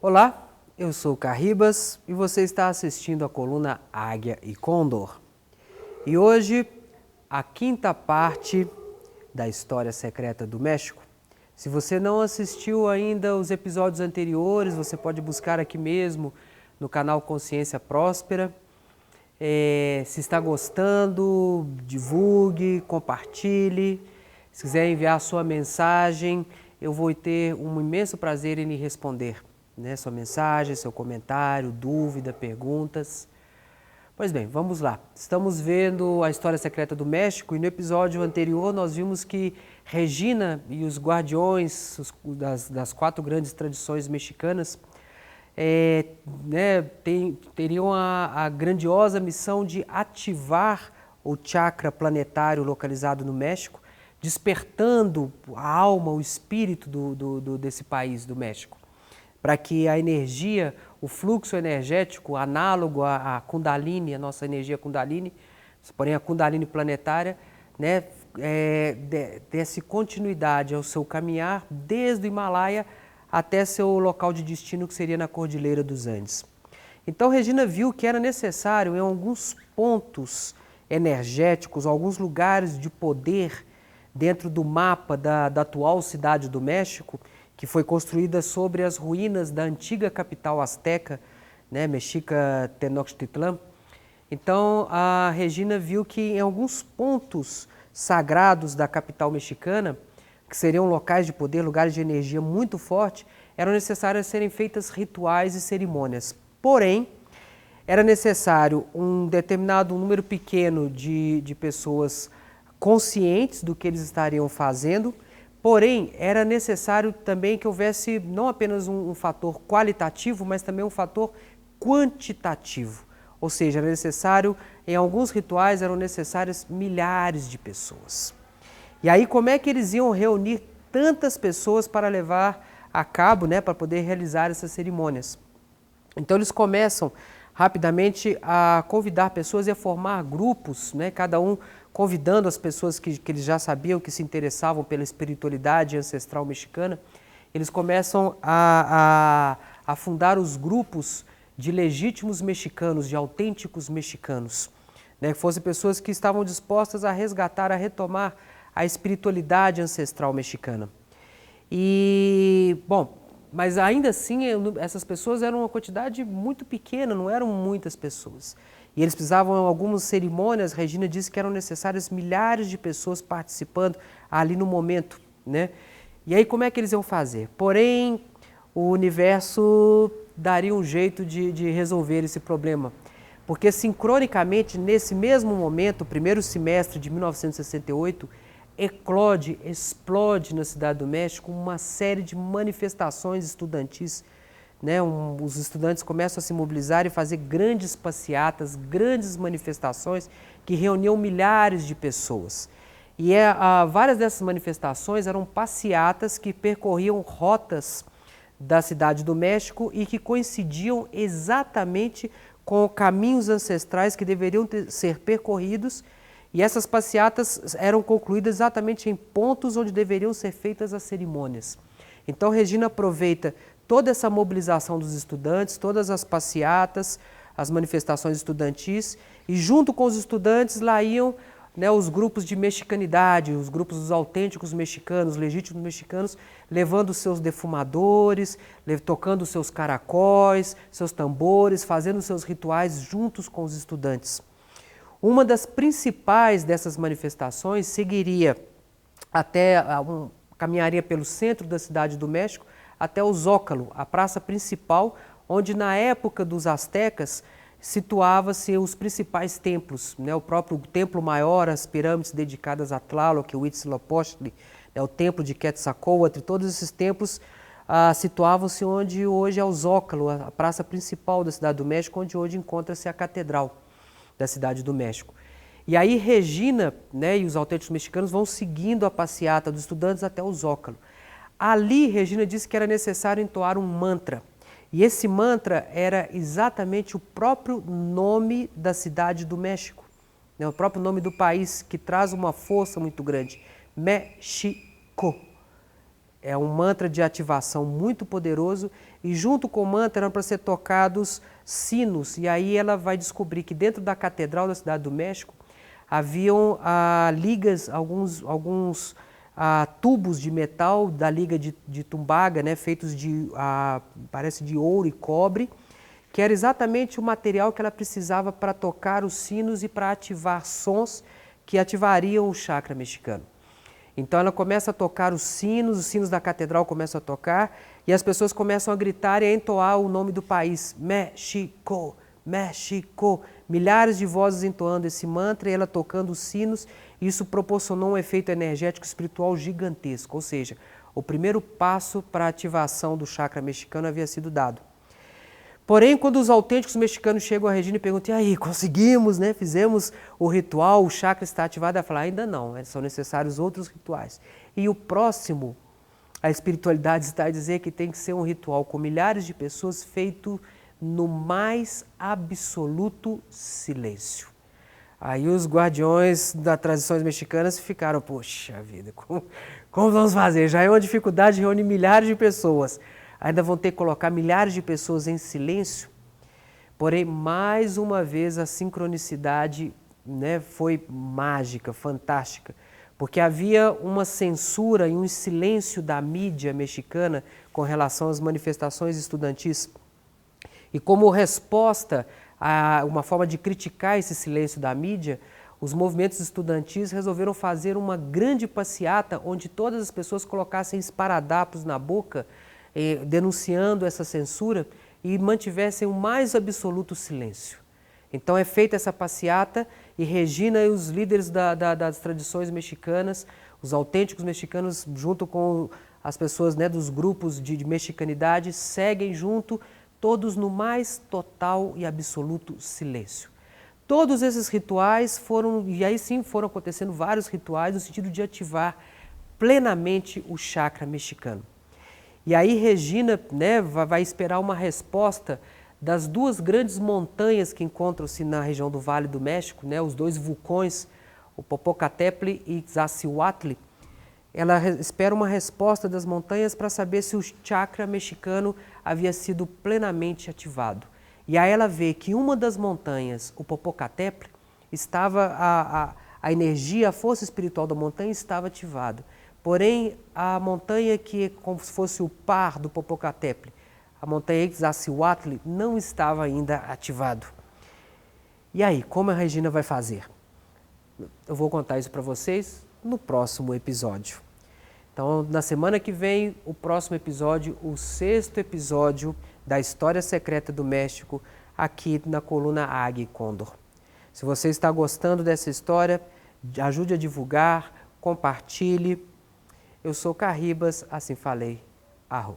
Olá, eu sou o Carribas e você está assistindo a coluna Águia e Condor. E hoje, a quinta parte da História Secreta do México. Se você não assistiu ainda os episódios anteriores, você pode buscar aqui mesmo no canal Consciência Próspera. Se está gostando, divulgue, compartilhe. Se quiser enviar a sua mensagem, eu vou ter um imenso prazer em lhe responder, né? Sua mensagem, seu comentário, dúvida, perguntas. Pois bem, vamos lá. Estamos vendo a História Secreta do México e no episódio anterior nós vimos que Regina e os guardiões das quatro grandes tradições mexicanas teriam a grandiosa missão de ativar o chakra planetário localizado no México, despertando a alma, o espírito desse país, do México, para que a energia, o fluxo energético análogo à Kundalini, a nossa energia Kundalini, porém a Kundalini planetária, né, desse continuidade ao seu caminhar desde o Himalaia até seu local de destino, que seria na Cordilheira dos Andes. Então Regina viu que era necessário, em alguns pontos energéticos, alguns lugares de poder dentro do mapa da atual cidade do México, que foi construída sobre as ruínas da antiga capital asteca, né, Mexica Tenochtitlan. Então a Regina viu que em alguns pontos sagrados da capital mexicana, que seriam locais de poder, lugares de energia muito forte, eram necessárias serem feitas rituais e cerimônias. Porém, era necessário um determinado número pequeno de pessoas conscientes do que eles estariam fazendo, porém, era necessário também que houvesse não apenas um fator qualitativo, mas também um fator quantitativo. Ou seja, era necessário, em alguns rituais eram necessárias milhares de pessoas. E aí, como é que eles iam reunir tantas pessoas para levar a cabo, né, para poder realizar essas cerimônias? Então, eles começam rapidamente a convidar pessoas e a formar grupos, né, cada um convidando as pessoas que eles já sabiam que se interessavam pela espiritualidade ancestral mexicana. Eles começam a fundar os grupos de legítimos mexicanos, de autênticos mexicanos, né, que fossem pessoas que estavam dispostas a resgatar, a retomar a espiritualidade ancestral mexicana. E, bom, mas ainda assim essas pessoas eram uma quantidade muito pequena, não eram muitas pessoas. E eles precisavam de algumas cerimônias, Regina disse que eram necessárias milhares de pessoas participando ali no momento, né? E aí como é que eles iam fazer? Porém, o universo daria um jeito de resolver esse problema. Porque sincronicamente, nesse mesmo momento, o primeiro semestre de 1968, explode na Cidade do México uma série de manifestações estudantis, né? Os estudantes começam a se mobilizar e fazer grandes passeatas, grandes manifestações que reuniam milhares de pessoas. E várias dessas manifestações eram passeatas que percorriam rotas da Cidade do México e que coincidiam exatamente com caminhos ancestrais que deveriam ser percorridos. E essas passeatas eram concluídas exatamente em pontos onde deveriam ser feitas as cerimônias. Então, Regina aproveita toda essa mobilização dos estudantes, todas as passeatas, as manifestações estudantis, e junto com os estudantes lá iam, né, os grupos de mexicanidade, os grupos dos autênticos mexicanos, legítimos mexicanos, levando seus defumadores, tocando seus caracóis, seus tambores, fazendo seus rituais juntos com os estudantes. Uma das principais dessas manifestações seguiria caminharia pelo centro da Cidade do México até o Zócalo, a praça principal, onde na época dos astecas situava-se os principais templos, né? O próprio Templo Maior, as pirâmides dedicadas a Tlaloc, Huitzilopochtli, né? O Templo de Quetzalcóatl, todos esses templos situavam-se onde hoje é o Zócalo, a praça principal da Cidade do México, onde hoje encontra-se a Catedral da Cidade do México. E aí Regina, né, e os autênticos mexicanos vão seguindo a passeata dos estudantes até o Zócalo. Ali, Regina disse que era necessário entoar um mantra. E esse mantra era exatamente o próprio nome da Cidade do México, né, o próprio nome do país, que traz uma força muito grande. México. É um mantra de ativação muito poderoso e junto com o mantra eram para ser tocados sinos. E aí ela vai descobrir que dentro da catedral da Cidade do México haviam ligas, alguns tubos de metal da liga de Tumbaga, né, feitos parece de ouro e cobre, que era exatamente o material que ela precisava para tocar os sinos e para ativar sons que ativariam o chakra mexicano. Então ela começa a tocar os sinos da catedral começam a tocar e as pessoas começam a gritar e a entoar o nome do país, México, México. Milhares de vozes entoando esse mantra e ela tocando os sinos. Isso proporcionou um efeito energético espiritual gigantesco, ou seja, o primeiro passo para a ativação do chakra mexicano havia sido dado. Porém, quando os autênticos mexicanos chegam a Regina e perguntam, e aí, conseguimos, né? Fizemos o ritual, o chakra está ativado? Ela fala, ainda não, são necessários outros rituais. E o próximo, a espiritualidade está a dizer que tem que ser um ritual com milhares de pessoas feito no mais absoluto silêncio. Aí os guardiões das tradições mexicanas ficaram, poxa vida, como vamos fazer? Já é uma dificuldade reunir milhares de pessoas. Ainda vão ter que colocar milhares de pessoas em silêncio. Porém, mais uma vez, a sincronicidade, né, foi mágica, fantástica, porque havia uma censura e um silêncio da mídia mexicana com relação às manifestações estudantis. E como resposta a uma forma de criticar esse silêncio da mídia, os movimentos estudantis resolveram fazer uma grande passeata onde todas as pessoas colocassem esparadapos na boca, denunciando essa censura e mantivessem o mais absoluto silêncio. Então é feita essa passeata e Regina e os líderes das tradições mexicanas, os autênticos mexicanos, junto com as pessoas, né, dos grupos de mexicanidade, seguem junto, todos no mais total e absoluto silêncio. Todos esses rituais e aí sim foram acontecendo vários rituais no sentido de ativar plenamente o chakra mexicano. E aí Regina, né, vai esperar uma resposta das duas grandes montanhas que encontram-se na região do Vale do México, né, os dois vulcões, o Popocatépetl e Iztaccíhuatl. Ela espera uma resposta das montanhas para saber se o chakra mexicano havia sido plenamente ativado. E aí ela vê que uma das montanhas, o Popocatépetl, estava a energia, a força espiritual da montanha estava ativada. Porém, a montanha que é como se fosse o par do Popocatépetl, a montanha Iztaccíhuatl, não estava ainda ativado. E aí, como a Regina vai fazer? Eu vou contar isso para vocês no próximo episódio. Então, na semana que vem, o próximo episódio, o 6º episódio da História Secreta do México, aqui na coluna Águia e Condor. Se você está gostando dessa história, ajude a divulgar, compartilhe. Eu sou Carribas, assim falei, arro.